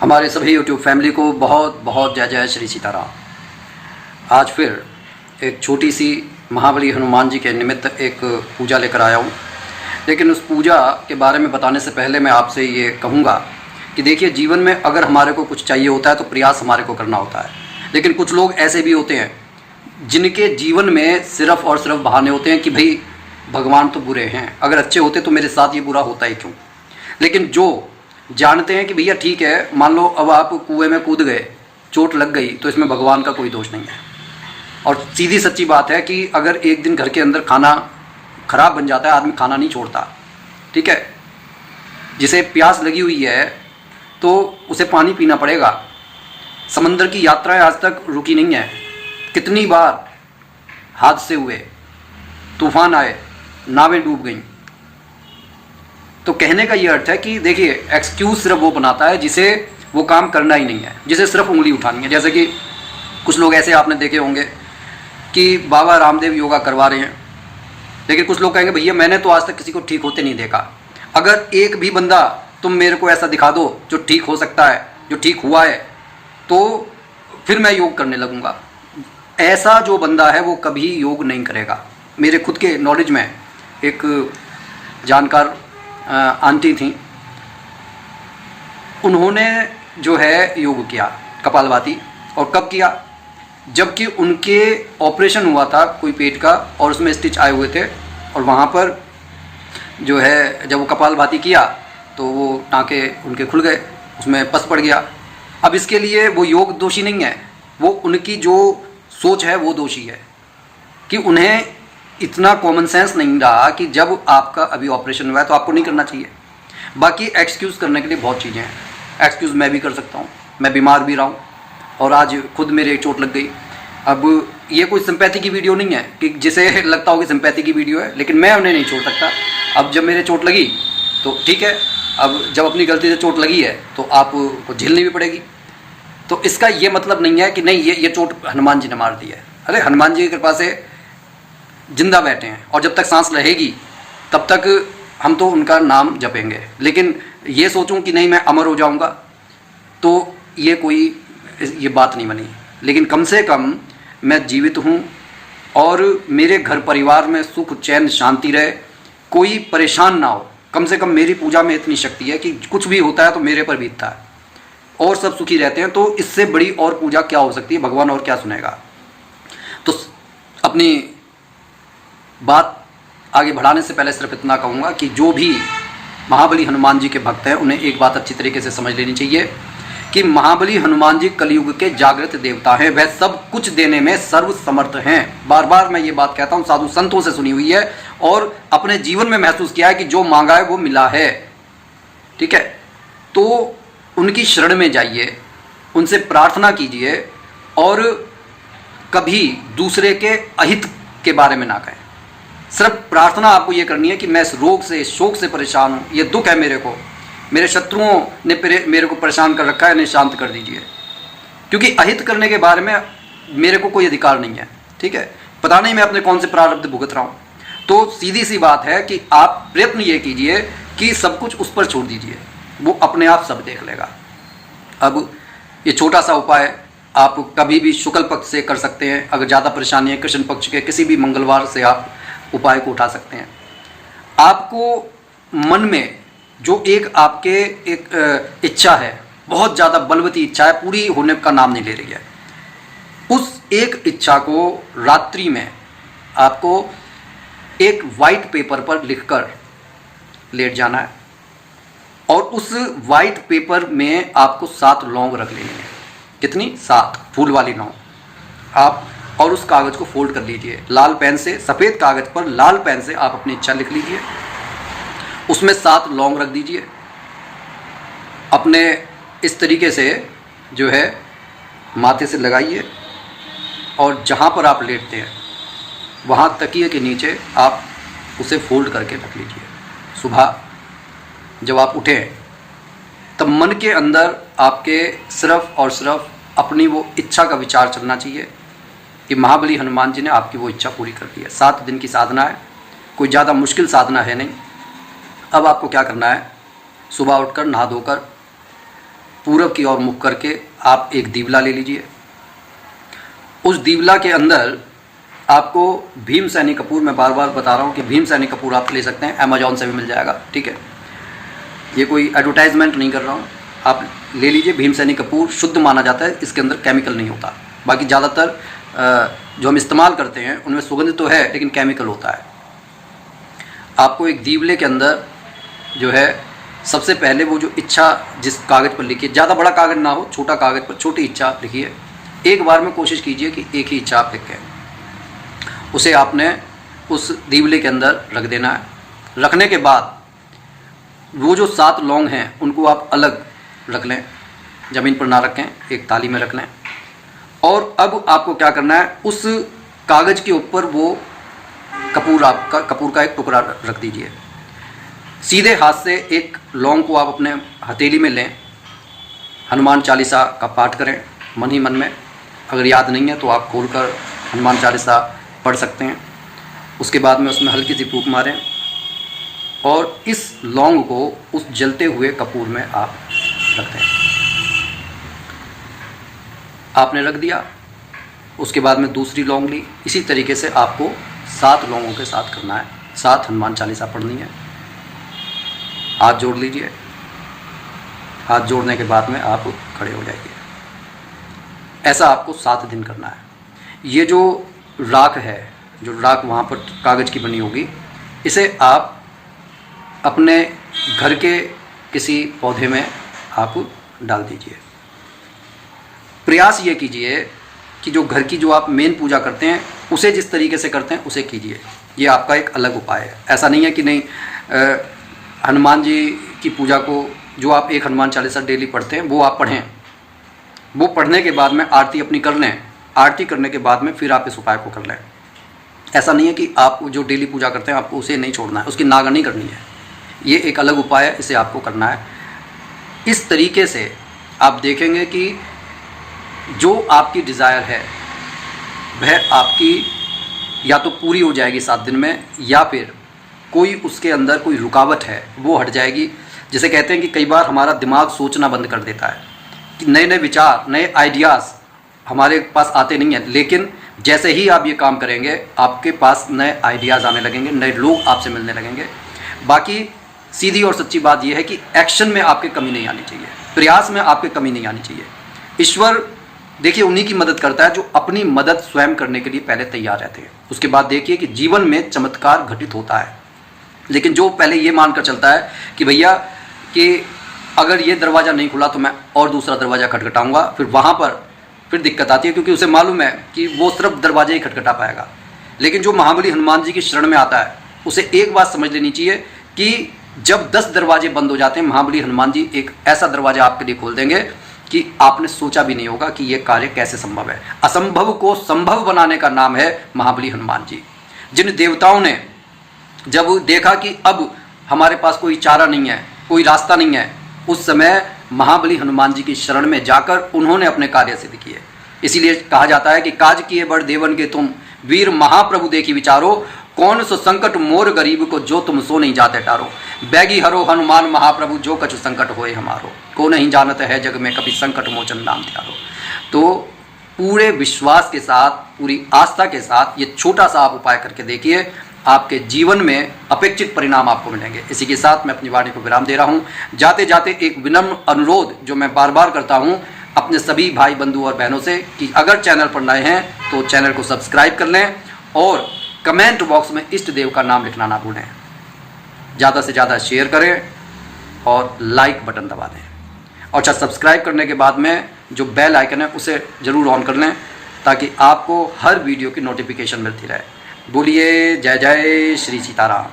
हमारे सभी YouTube family को बहुत बहुत जय जय श्री सीताराम। आज फिर एक छोटी सी महाबली हनुमान जी के निमित्त एक पूजा लेकर आया हूँ। लेकिन उस पूजा के बारे में बताने से पहले मैं आपसे ये कहूँगा कि देखिए, जीवन में अगर हमारे को कुछ चाहिए होता है तो प्रयास हमारे को करना होता है। लेकिन कुछ लोग ऐसे भी होते हैं जिनके जीवन में सिर्फ और सिर्फ बहाने होते हैं कि भाई भगवान तो बुरे हैं, अगर अच्छे होते तो मेरे साथ ये बुरा होता ही क्यों। लेकिन जो जानते हैं कि भैया ठीक है, मान लो अब आप कुएं में कूद गए, चोट लग गई, तो इसमें भगवान का कोई दोष नहीं है। और सीधी सच्ची बात है कि अगर एक दिन घर के अंदर खाना खराब बन जाता है, आदमी खाना नहीं छोड़ता, ठीक है। जिसे प्यास लगी हुई है तो उसे पानी पीना पड़ेगा। समंदर की यात्राएं आज तक रुकी नहीं है। कितनी बार हादसे हुए, तूफान आए, नावें डूब गईं। तो कहने का ये अर्थ है कि देखिए, एक्सक्यूज़ सिर्फ वो बनाता है जिसे वो काम करना ही नहीं है, जिसे सिर्फ उंगली उठानी है। जैसे कि कुछ लोग ऐसे आपने देखे होंगे कि बाबा रामदेव योगा करवा रहे हैं, लेकिन कुछ लोग कहेंगे भैया मैंने तो आज तक किसी को ठीक होते नहीं देखा। अगर एक भी बंदा तुम मेरे को ऐसा दिखा दो जो ठीक हो सकता है, जो ठीक हुआ है, तो फिर मैं योग करने लगूंगा। ऐसा जो बंदा है वो कभी योग नहीं करेगा। मेरे खुद के नॉलेज में एक जानकार आंटी थी, उन्होंने जो है योग किया कपालभाति। और कब किया? जबकि उनके ऑपरेशन हुआ था कोई पेट का, और उसमें स्टिच आए हुए थे, और वहाँ पर जो है जब वो कपालभाति किया तो वो टाँके उनके खुल गए, उसमें पस पड़ गया। अब इसके लिए वो योग दोषी नहीं है, वो उनकी जो सोच है वो दोषी है कि उन्हें इतना कॉमन सेंस नहीं रहा कि जब आपका अभी ऑपरेशन हुआ है तो आपको नहीं करना चाहिए। बाकी एक्सक्यूज़ करने के लिए बहुत चीज़ें हैं। एक्सक्यूज़ मैं भी कर सकता हूँ, मैं बीमार भी रहा हूँ और आज खुद मेरे एक चोट लग गई। अब ये कोई सिंपैथी की वीडियो नहीं है कि जिसे लगता हो कि सिंपैथी की वीडियो है, लेकिन मैं उन्हें नहीं छोड़ सकता। अब जब मेरे चोट लगी तो ठीक है, अब जब अपनी गलती से चोट लगी है तो आपको झेलनी भी पड़ेगी। तो इसका ये मतलब नहीं है कि नहीं ये चोट हनुमान जी ने मार दी है। अरे हनुमान जी की कृपा से जिंदा बैठे हैं, और जब तक सांस रहेगी तब तक हम तो उनका नाम जपेंगे। लेकिन ये सोचूं कि नहीं मैं अमर हो जाऊंगा, तो ये बात नहीं बनी। लेकिन कम से कम मैं जीवित हूँ और मेरे घर परिवार में सुख चैन शांति रहे, कोई परेशान ना हो। कम से कम मेरी पूजा में इतनी शक्ति है कि कुछ भी होता है तो मेरे पर बीतता है और सब सुखी रहते हैं। तो इससे बड़ी और पूजा क्या हो सकती है? भगवान और क्या सुनेगा? तो अपनी बात आगे बढ़ाने से पहले सिर्फ इतना कहूँगा कि जो भी महाबली हनुमान जी के भक्त हैं उन्हें एक बात अच्छी तरीके से समझ लेनी चाहिए कि महाबली हनुमान जी कलयुग के जागृत देवता हैं। वह सब कुछ देने में सर्वसमर्थ हैं। बार बार मैं ये बात कहता हूँ, साधु संतों से सुनी हुई है और अपने जीवन में महसूस किया है कि जो मांगा है वो मिला है, ठीक है। तो उनकी शरण में जाइए, उनसे प्रार्थना कीजिए और कभी दूसरे के अहित के बारे में ना कहें। सिर्फ प्रार्थना आपको ये करनी है कि मैं इस रोग से, इस शोक से परेशान हूँ, ये दुख है मेरे को, मेरे शत्रुओं ने मेरे को परेशान कर रखा है, इन्हें शांत कर दीजिए। क्योंकि अहित करने के बारे में मेरे को कोई अधिकार नहीं है, ठीक है। पता नहीं मैं अपने कौन से प्रारब्ध भुगत रहा हूँ। तो सीधी सी बात है कि आप प्रयत्न ये कीजिए कि सब कुछ उस पर छोड़ दीजिए, वो अपने आप सब देख लेगा। अब ये छोटा सा उपाय आप कभी भी शुक्ल पक्ष से कर सकते हैं। अगर ज़्यादा परेशानी है, कृष्ण पक्ष के किसी भी मंगलवार से आप उपाय को उठा सकते हैं। आपको मन में जो एक आपके एक इच्छा है, बहुत ज़्यादा बलवती इच्छा है, पूरी होने का नाम नहीं ले रही है, उस एक इच्छा को रात्रि में आपको एक वाइट पेपर पर लिखकर लेट जाना है और उस वाइट पेपर में आपको 7 लौंग रख लेनी है। कितनी? 7 फूल वाली लौंग आप, और उस कागज़ को फोल्ड कर लीजिए लाल पेन से। सफ़ेद कागज़ पर लाल पेन से आप अपनी इच्छा लिख लीजिए, उसमें 7 लौंग रख दीजिए। अपने इस तरीके से जो है माथे से लगाइए और जहाँ पर आप लेटते हैं वहाँ तकिए के नीचे आप उसे फोल्ड करके रख लीजिए। सुबह जब आप उठें तब मन के अंदर आपके सिर्फ और सिर्फ अपनी वो इच्छा का विचार चलना चाहिए कि महाबली हनुमान जी ने आपकी वो इच्छा पूरी कर दी है। 7 दिन की साधना है, कोई ज़्यादा मुश्किल साधना है नहीं। अब आपको क्या करना है? सुबह उठकर नहा धोकर पूरब की ओर मुख करके आप एक दीवला ले लीजिए। उस दीवला के अंदर आपको भीम सैनी कपूर, मैं बार बार बता रहा हूँ कि भीम सैनी कपूर आप ले सकते हैं, अमेजॉन से भी मिल जाएगा, ठीक है। ये कोई एडवर्टाइजमेंट नहीं कर रहा हूँ, आप ले लीजिए। भीम सैनी कपूर शुद्ध माना जाता है, इसके अंदर केमिकल नहीं होता। बाकी ज़्यादातर जो हम इस्तेमाल करते हैं उनमें सुगंध तो है लेकिन केमिकल होता है। आपको एक दीवले के अंदर जो है सबसे पहले वो जो इच्छा जिस कागज़ पर लिखिए, ज़्यादा बड़ा कागज़ ना हो, छोटा कागज़ पर छोटी इच्छा लिखिए। एक बार में कोशिश कीजिए कि एक ही इच्छा आप लिखें। उसे आपने उस दीवले के अंदर रख देना है। रखने के बाद वो जो 7 लौंग हैं उनको आप अलग रख लें, ज़मीन पर ना रखें, एक थाली में रख लें। और अब आपको क्या करना है, उस कागज़ के ऊपर वो कपूर का एक टुकड़ा रख दीजिए। सीधे हाथ से एक लौंग को आप अपने हथेली में लें, हनुमान चालीसा का पाठ करें मन ही मन में। अगर याद नहीं है तो आप खोलकर हनुमान चालीसा पढ़ सकते हैं। उसके बाद में उसमें हल्की सी फूंक मारें और इस लौंग को उस जलते हुए कपूर में आप रख दें। आपने रख दिया, उसके बाद में दूसरी लौंग ली। इसी तरीके से आपको 7 लौंगों के साथ करना है, 7 हनुमान चालीसा पढ़नी है। हाथ जोड़ लीजिए। हाथ जोड़ने के बाद में आप खड़े हो जाइए। ऐसा आपको 7 दिन करना है। ये जो राख है, जो राख वहाँ पर कागज़ की बनी होगी, इसे आप अपने घर के किसी पौधे में आप डाल दीजिए। प्रयास ये कीजिए कि जो घर की जो आप मेन पूजा करते हैं उसे जिस तरीके से करते हैं उसे कीजिए। ये आपका एक अलग उपाय है। ऐसा नहीं है कि नहीं हनुमान जी की पूजा को जो आप एक हनुमान चालीसा डेली पढ़ते हैं वो आप पढ़ें। वो पढ़ने के बाद में आरती अपनी कर लें। आरती करने के बाद में फिर आप इस उपाय को कर लें। ऐसा नहीं है कि आप जो डेली पूजा करते हैं आपको उसे नहीं छोड़ना है, उसकी नागरनी करनी है। ये एक अलग उपाय है, इसे आपको करना है। इस तरीके से आप देखेंगे कि जो आपकी डिज़ायर है वह आपकी या तो पूरी हो जाएगी 7 दिन में, या फिर कोई उसके अंदर कोई रुकावट है वो हट जाएगी। जिसे कहते हैं कि कई बार हमारा दिमाग सोचना बंद कर देता है कि नए नए विचार, नए आइडियाज़ हमारे पास आते नहीं हैं, लेकिन जैसे ही आप ये काम करेंगे आपके पास नए आइडियाज़ आने लगेंगे, नए लोग आपसे मिलने लगेंगे। बाकी सीधी और सच्ची बात यह है कि एक्शन में आपके कमी नहीं आनी चाहिए, प्रयास में आपके कमी नहीं आनी चाहिए। ईश्वर देखिए उन्हीं की मदद करता है जो अपनी मदद स्वयं करने के लिए पहले तैयार रहते हैं। उसके बाद देखिए कि जीवन में चमत्कार घटित होता है। लेकिन जो पहले ये मानकर चलता है कि भैया कि अगर ये दरवाज़ा नहीं खुला तो मैं और दूसरा दरवाज़ा खटखटाऊंगा, फिर वहाँ पर फिर दिक्कत आती है, क्योंकि उसे मालूम है कि वो सिर्फ दरवाजे ही खटखटा पाएगा। लेकिन जो महाबली हनुमान जी की शरण में आता है उसे एक बात समझ लेनी चाहिए कि जब 10 दरवाजे बंद हो जाते हैं, महाबली हनुमान जी एक ऐसा दरवाजा आपके लिए खोल देंगे कि आपने सोचा भी नहीं होगा कि यह कार्य कैसे संभव है। असंभव को संभव बनाने का नाम है महाबली हनुमान जी। जिन देवताओं ने जब देखा कि अब हमारे पास कोई चारा नहीं है, कोई रास्ता नहीं है, उस समय महाबली हनुमान जी की शरण में जाकर उन्होंने अपने कार्य सिद्ध किए। इसीलिए कहा जाता है कि काज किए बड़ देवन के तुम, वीर महाप्रभु देखी विचारो, कौन सो संकट मोर गरीब को जो तुम सो नहीं जाते टारो। बैगी हरो हनुमान महाप्रभु जो कछु संकट होए हमारो, को नहीं जानत है जग में कभी संकट मोचन नाम त्यारो। तो पूरे विश्वास के साथ, पूरी आस्था के साथ ये छोटा सा आप उपाय करके देखिए, आपके जीवन में अपेक्षित परिणाम आपको मिलेंगे। इसी के साथ मैं अपनी वाणी को विराम दे रहा हूँ। जाते जाते एक विनम्र अनुरोध जो मैं बार बार करता हूँ अपने सभी भाई बंधु और बहनों से कि अगर चैनल पर नए हैं तो चैनल को सब्सक्राइब कर लें और कमेंट बॉक्स में इष्ट देव का नाम लिखना ना भूलें। ज़्यादा से ज़्यादा शेयर करें और लाइक बटन दबा दें। और अच्छा, सब्सक्राइब करने के बाद में जो बेल आइकन है उसे ज़रूर ऑन कर लें ताकि आपको हर वीडियो की नोटिफिकेशन मिलती रहे। बोलिए जय जय श्री सीताराम।